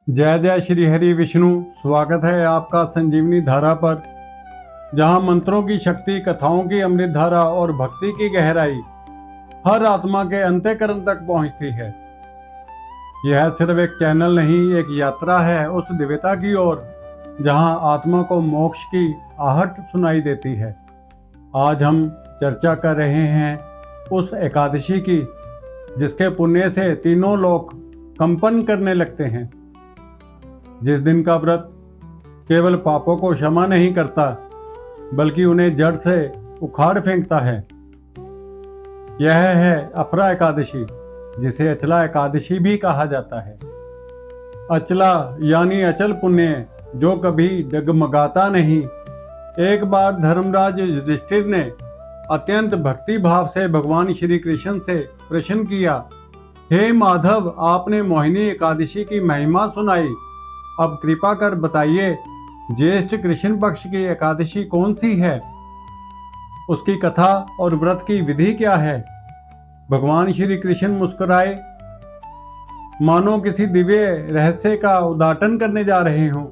जय जय श्री हरि विष्णु। स्वागत है आपका संजीवनी धारा पर, जहां मंत्रों की शक्ति, कथाओं की अमृत धारा और भक्ति की गहराई हर आत्मा के अंतःकरण तक पहुंचती है। यह सिर्फ एक चैनल नहीं, एक यात्रा है उस दिव्यता की ओर जहां आत्मा को मोक्ष की आहट सुनाई देती है। आज हम चर्चा कर रहे हैं उस एकादशी की जिसके पुण्य से तीनों लोक कंपन करने लगते हैं। जिस दिन का व्रत केवल पापों को क्षमा नहीं करता बल्कि उन्हें जड़ से उखाड़ फेंकता है, यह है अपरा एकादशी, जिसे अचला एकादशी भी कहा जाता है। अचला यानी अचल पुण्य, जो कभी डगमगाता नहीं। एक बार धर्मराज युधिष्ठिर ने अत्यंत भक्ति भाव से भगवान श्री कृष्ण से प्रश्न किया, हे माधव, आपने मोहिनी एकादशी की महिमा सुनाई, अब कृपा कर बताइए ज्येष्ठ कृष्ण पक्ष की एकादशी कौन सी है, उसकी कथा और व्रत की विधि क्या है। भगवान श्री कृष्ण मुस्कुराए, मानो किसी दिव्य रहस्य का उद्घाटन करने जा रहे हों,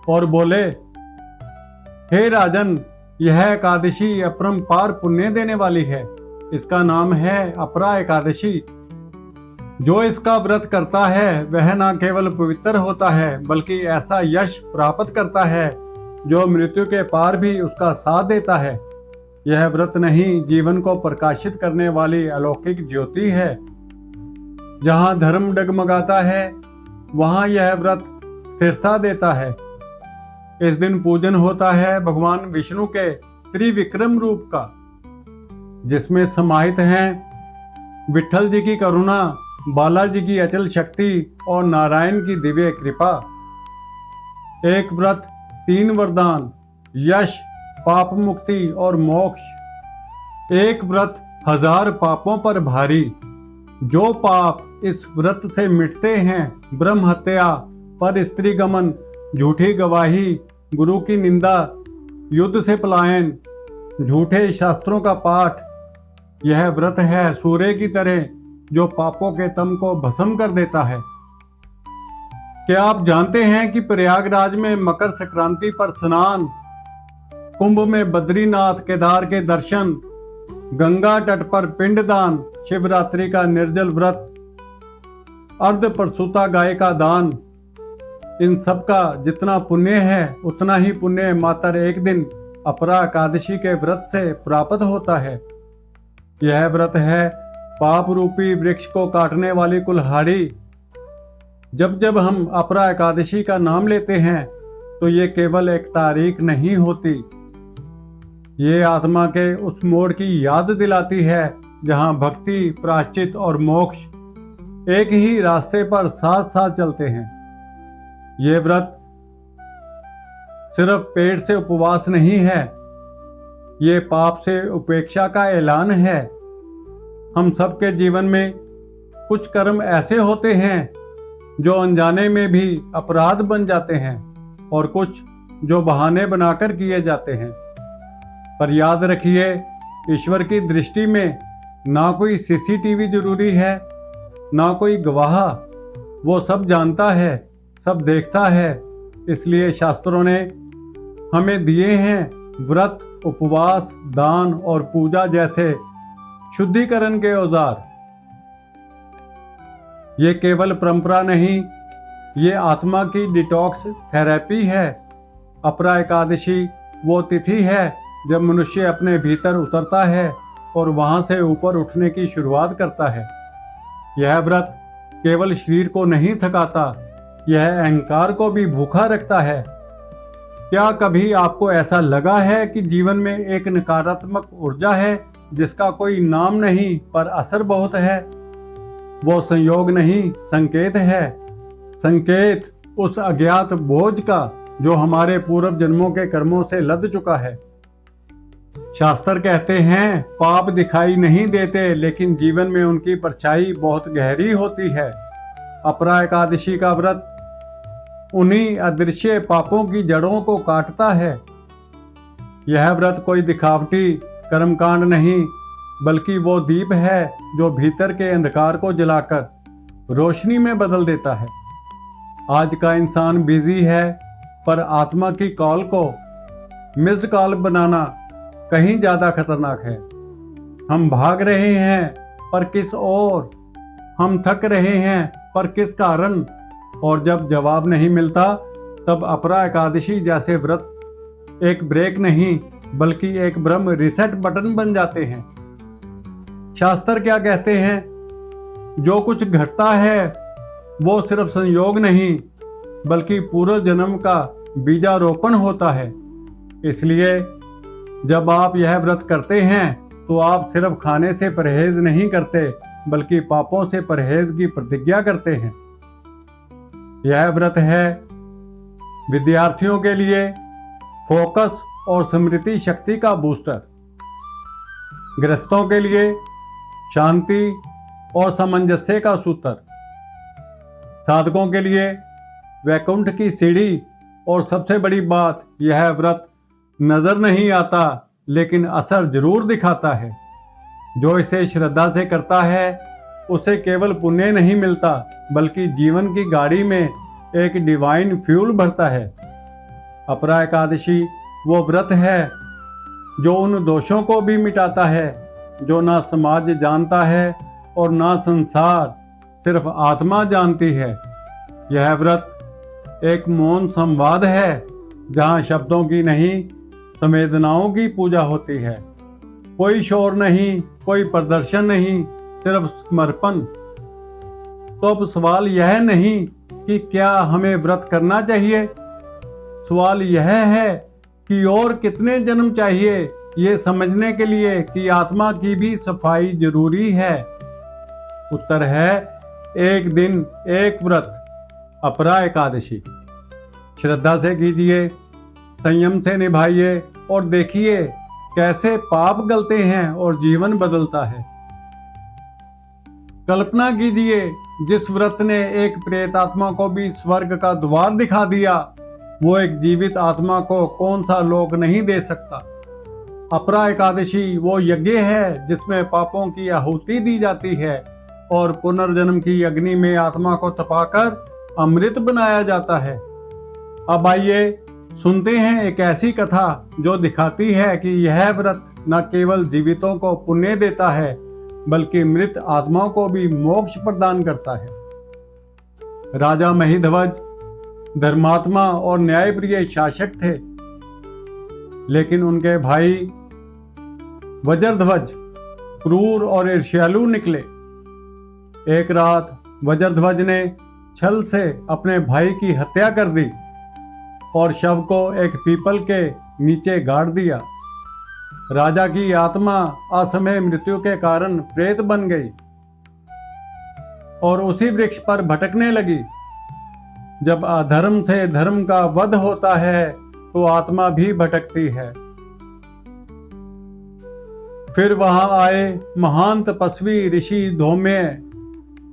और बोले, हे राजन, यह एकादशी अपरंपार पुण्य देने वाली है। इसका नाम है अपरा एकादशी। जो इसका व्रत करता है वह न केवल पवित्र होता है बल्कि ऐसा यश प्राप्त करता है जो मृत्यु के पार भी उसका साथ देता है। यह व्रत नहीं, जीवन को प्रकाशित करने वाली अलौकिक ज्योति है। जहां धर्म डगमगाता है वहां यह व्रत स्थिरता देता है। इस दिन पूजन होता है भगवान विष्णु के त्रिविक्रम रूप का, जिसमें समाहित हैं विठल जी की करुणा, बालाजी की अचल शक्ति और नारायण की दिव्य कृपा। एक व्रत, तीन वरदान, यश, पाप मुक्ति और मोक्ष। एक व्रत, 1000 पापों पर भारी। जो पाप इस व्रत से मिटते हैं, ब्रह्म हत्या, पर स्त्री गमन, झूठी गवाही, गुरु की निंदा, युद्ध से पलायन, झूठे शास्त्रों का पाठ। यह व्रत है सूर्य की तरह जो पापों के तम को भस्म कर देता है। क्या आप जानते हैं कि प्रयागराज में मकर संक्रांति पर स्नान, कुंभ में बद्रीनाथ केदार के दर्शन, गंगा तट पर पिंडदान, शिवरात्रि का निर्जल व्रत, अर्ध प्रसूता गाय का दान, इन सब का जितना पुण्य है उतना ही पुण्य मात्र एक दिन अपरा एकादशी के व्रत से प्राप्त होता है। यह व्रत है पाप रूपी वृक्ष को काटने वाली कुल्हाड़ी। जब जब हम अपरा एकादशी का नाम लेते हैं तो ये केवल एक तारीख नहीं होती, ये आत्मा के उस मोड़ की याद दिलाती है जहां भक्ति, प्रायश्चित और मोक्ष एक ही रास्ते पर साथ साथ चलते हैं। ये व्रत सिर्फ पेट से उपवास नहीं है, ये पाप से उपेक्षा का ऐलान है। हम सबके जीवन में कुछ कर्म ऐसे होते हैं जो अनजाने में भी अपराध बन जाते हैं और कुछ जो बहाने बनाकर किए जाते हैं। पर याद रखिए, ईश्वर की दृष्टि में ना कोई सीसीटीवी जरूरी है, ना कोई गवाह। वो सब जानता है, सब देखता है। इसलिए शास्त्रों ने हमें दिए हैं व्रत, उपवास, दान और पूजा जैसे शुद्धिकरण के औजार। ये केवल परंपरा नहीं, ये आत्मा की डिटॉक्स थेरेपी है। अपरा एकादशी वो तिथि है जब मनुष्य अपने भीतर उतरता है और वहां से ऊपर उठने की शुरुआत करता है। यह व्रत केवल शरीर को नहीं थकाता, यह अहंकार को भी भूखा रखता है। क्या कभी आपको ऐसा लगा है कि जीवन में एक नकारात्मक ऊर्जा है जिसका कोई नाम नहीं पर असर बहुत है? वो संयोग नहीं, संकेत है। संकेत उस अज्ञात बोझ का जो हमारे पूर्व जन्मों के कर्मों से लद चुका है। शास्त्र कहते हैं पाप दिखाई नहीं देते लेकिन जीवन में उनकी परछाई बहुत गहरी होती है। अपरा एकादशी का व्रत उन्हीं अदृश्य पापों की जड़ों को काटता है। यह व्रत कोई दिखावटी कर्मकांड नहीं बल्कि वो दीप है जो भीतर के अंधकार को जलाकर रोशनी में बदल देता है। आज का इंसान बिजी है, पर आत्मा की कॉल को मिस्ड कॉल बनाना कहीं ज्यादा खतरनाक है। हम भाग रहे हैं, पर किस ओर? हम थक रहे हैं, पर किस कारण? और जब जवाब नहीं मिलता, तब अपरा एकादशी जैसे व्रत एक ब्रेक नहीं, बल्कि एक ब्रह्म रिसेट बटन बन जाते हैं। शास्त्र क्या कहते हैं? जो कुछ घटता है वो सिर्फ संयोग नहीं, बल्कि पूर्व जन्म का बीजारोपण होता है। इसलिए जब आप यह व्रत करते हैं तो आप सिर्फ खाने से परहेज नहीं करते, बल्कि पापों से परहेज की प्रतिज्ञा करते हैं। यह व्रत है विद्यार्थियों के लिए फोकस और स्मृति शक्ति का बूस्टर, गृहस्थों के लिए शांति और सामंजस्य का सूत्र, साधकों के लिए वैकुंठ की सीढ़ी, और सबसे बड़ी बात, यह व्रत नजर नहीं आता लेकिन असर जरूर दिखाता है। जो इसे श्रद्धा से करता है उसे केवल पुण्य नहीं मिलता, बल्कि जीवन की गाड़ी में एक डिवाइन फ्यूल भरता है। अपरा एकादशी वो व्रत है जो उन दोषों को भी मिटाता है जो ना समाज जानता है और ना संसार, सिर्फ आत्मा जानती है। यह व्रत एक मौन संवाद है जहां शब्दों की नहीं, संवेदनाओं की पूजा होती है। कोई शोर नहीं, कोई प्रदर्शन नहीं, सिर्फ समर्पण। तो अब सवाल यह नहीं कि क्या हमें व्रत करना चाहिए, सवाल यह है कि और कितने जन्म चाहिए ये समझने के लिए कि आत्मा की भी सफाई जरूरी है। उत्तर है एक दिन एक व्रत, अपरा एकादशी। श्रद्धा से कीजिए, संयम से निभाइए और देखिए कैसे पाप गलते हैं और जीवन बदलता है। कल्पना कीजिए, जिस व्रत ने एक प्रेत आत्मा को भी स्वर्ग का द्वार दिखा दिया, वो एक जीवित आत्मा को कौन सा लोक नहीं दे सकता। अपरा एकादशी वो यज्ञ है जिसमें पापों की आहुति दी जाती है और पुनर्जन्म की अग्नि में आत्मा को तपाकर अमृत बनाया जाता है। अब आइए सुनते हैं एक ऐसी कथा जो दिखाती है कि यह व्रत न केवल जीवितों को पुण्य देता है, बल्कि मृत आत्माओं को भी मोक्ष प्रदान करता है। राजा महिध्वज धर्मात्मा और न्यायप्रिय शासक थे, लेकिन उनके भाई वज्रध्वज क्रूर और ईर्ष्यालु निकले। एक रात वज्रध्वज ने छल से अपने भाई की हत्या कर दी और शव को एक पीपल के नीचे गाड़ दिया। राजा की आत्मा असमय मृत्यु के कारण प्रेत बन गई और उसी वृक्ष पर भटकने लगी। जब अधर्म से धर्म का वध होता है तो आत्मा भी भटकती है। फिर वहां आए महान तपस्वी ऋषि धौम्य।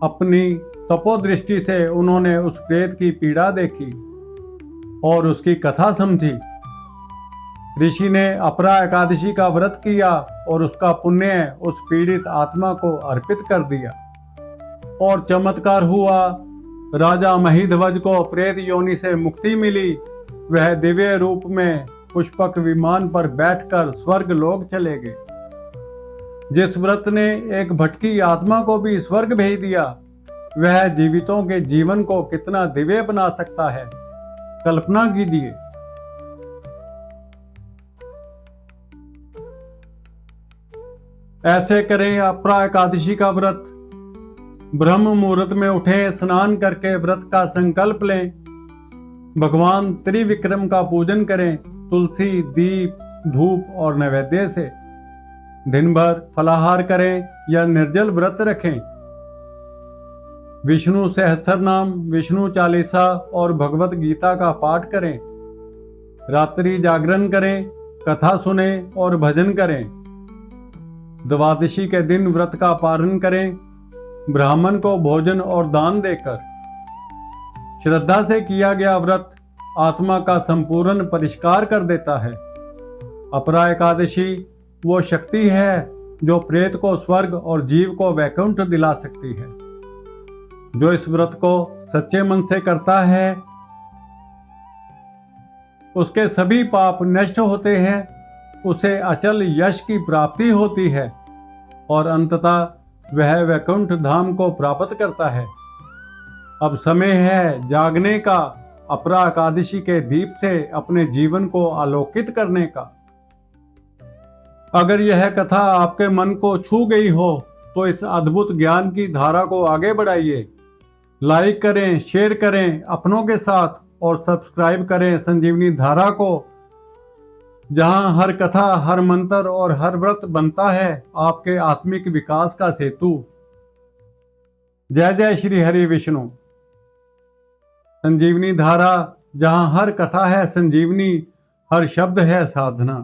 अपनी तपोदृष्टि से उन्होंने उस प्रेत की पीड़ा देखी और उसकी कथा समझी। ऋषि ने अपरा एकादशी का व्रत किया और उसका पुण्य उस पीड़ित आत्मा को अर्पित कर दिया और चमत्कार हुआ। राजा महिध्वज को प्रेत योनि से मुक्ति मिली। वह दिव्य रूप में पुष्पक विमान पर बैठकर स्वर्ग लोक चले गए। जिस व्रत ने एक भटकी आत्मा को भी स्वर्ग भेज दिया, वह जीवितों के जीवन को कितना दिव्य बना सकता है, कल्पना कीजिए। ऐसे करें अपरा एकादशी का व्रत। ब्रह्म मुहूर्त में उठें, स्नान करके व्रत का संकल्प लें। भगवान त्रिविक्रम का पूजन करें, तुलसी, दीप, धूप और नैवेद्य से। दिन भर फलाहार करें या निर्जल व्रत रखें। विष्णु सहस्रनाम, विष्णु चालीसा और भगवत गीता का पाठ करें। रात्रि जागरण करें, कथा सुने और भजन करें। द्वादशी के दिन व्रत का पालन करें, ब्राह्मण को भोजन और दान देकर। श्रद्धा से किया गया व्रत आत्मा का संपूर्ण परिष्कार कर देता है। अपरा एकादशी वो शक्ति है जो प्रेत को स्वर्ग और जीव को वैकुंठ दिला सकती है। जो इस व्रत को सच्चे मन से करता है उसके सभी पाप नष्ट होते हैं, उसे अचल यश की प्राप्ति होती है और अंततः वह वैकुंठ धाम को प्राप्त करता है। अब समय है जागने का, अपरा एकादशी के दीप से अपने जीवन को आलोकित करने का। अगर यह कथा आपके मन को छू गई हो तो इस अद्भुत ज्ञान की धारा को आगे बढ़ाइए। लाइक करें, शेयर करें अपनों के साथ और सब्सक्राइब करें संजीवनी धारा को, जहां हर कथा, हर मंत्र और हर व्रत बनता है आपके आत्मिक विकास का सेतु। जय जय श्री हरि विष्णु। संजीवनी धारा, जहां हर कथा है संजीवनी, हर शब्द है साधना।